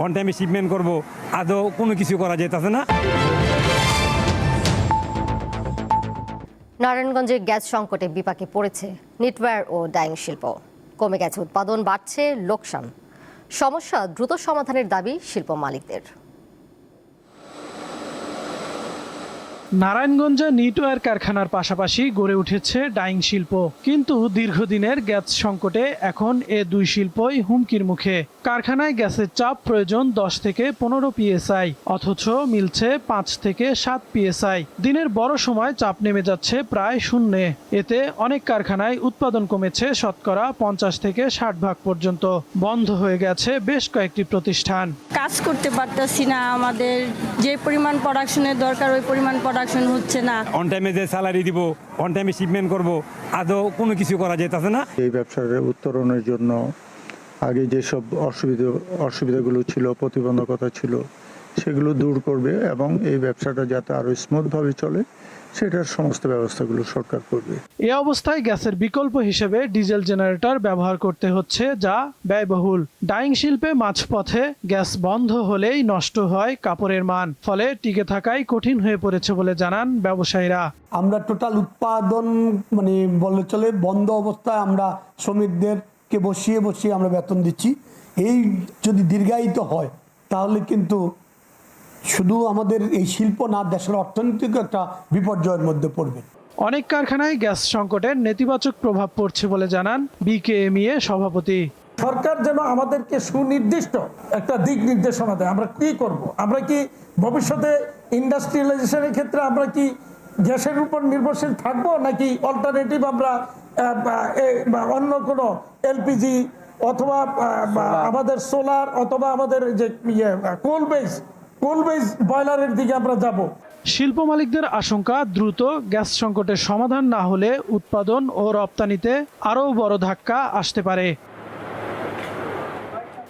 On টাইমে shipment করব, আদৌ কোনো কিছু করা যেতেছে না। নারায়ণগঞ্জে গ্যাস সংকটে বিপাকে পড়েছে নিটওয়্যার ও ডাইং শিল্প। কমে গেছে উৎপাদন, বাড়ছে লোকসান। সমস্যা দ্রুত সমাধানের দাবি শিল্প মালিকদের। নারায়ণগঞ্জে নিটওয়্যার কারখানার পাশাপাশি গড়ে উঠেছে ডাইং শিল্প, কিন্তু দীর্ঘদিনের গ্যাস সংকটে এখন এ দুই শিল্পই হুমকির মুখে। কারখানায় গ্যাসের চাপ প্রয়োজন 10 থেকে 15 পিএসআই, অথচ মিলছে 5 থেকে 7 পিএসআই। দিনের বড় সময় চাপ নেমে যাচ্ছে প্রায় শূন্যে। এতে অনেক কারখানায় উৎপাদন কমেছে শতকরা 50 থেকে 60% পর্যন্ত। বন্ধ হয়ে গেছে বেশ কয়েকটি প্রতিষ্ঠান। কাজ করতে পারতেছি না, আমাদের যে পরিমাণ প্রোডাকশনের দরকার ওই পরিমাণ প্রোডাকশন হচ্ছে না। অন টাইমে যে স্যালারি দিব, অন টাইমে শিপমেন্ট করব, আদৌ কোনো কিছু করা যেতেছে না। এই ব্যবসার উত্তরণের জন্য আগে যেসব অসুবিধাগুলো ছিল, প্রতিবন্ধকতা ছিল, সেগুলো দূর করবে এবং এই ব্যবসাটা যাতে আরো স্মুথভাবে চলে সেটার সমস্ত ব্যবস্থাগুলো সরকার করবে। এ অবস্থায় গ্যাসের বিকল্প হিসেবে ডিজেল জেনারেটর ব্যবহার করতে হচ্ছে, যা ব্যয়বহুল। ডাইং শিল্পে মাঝপথে গ্যাস বন্ধ হলেই নষ্ট হয় কাপড়ের মান, ফলে টিকে থাকাই কঠিন হয়ে পড়েছে বলে জানান ব্যবসায়ীরা। আমরা টোটাল উৎপাদন বলে চলে বন্ধ অবস্থায় আমরা শ্রমিকদেরকে বসিয়ে আমরা বেতন দিচ্ছি। এই যদি দীর্ঘায়িত হয় তাহলে কিন্তু শুধু আমাদের এই শিল্প না, দেশের অর্থনৈতিক একটা বিপর্যয়ের মধ্যে পড়বে। অনেক কারখানায় গ্যাস সংকটের নেতিবাচক প্রভাব পড়ছে বলে জানান বিকেএমইএ সভাপতি। সরকার যেন আমাদেরকে সুনির্দিষ্ট একটা দিক নির্দেশনা দেয়। আমরা কি করব? আমরা কি ভবিষ্যতে ইন্ডাস্ট্রিয়ালাইজেশনের ক্ষেত্রে আমরা কি গ্যাসের উপর নির্ভরশীল থাকবো, নাকি অল্টারনেটিভ আমরা অন্য কোনো এলপিজি অথবা আমাদের সোলার অথবা আমাদের যে কোল বেস বয়লারের দিকে আমরা যাব? শিল্প মালিকদের আশঙ্কা, দ্রুত গ্যাস সংকটের সমাধান না হলে উৎপাদন ও রপ্তানিতে আরও বড় ধাক্কা আসতে পারে।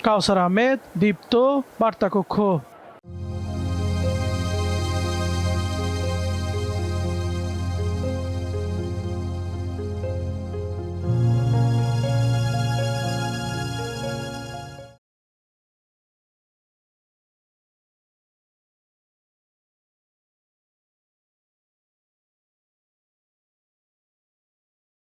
কাউসার আহমেদ, দীপ্ত, বার্তাকক্ষ।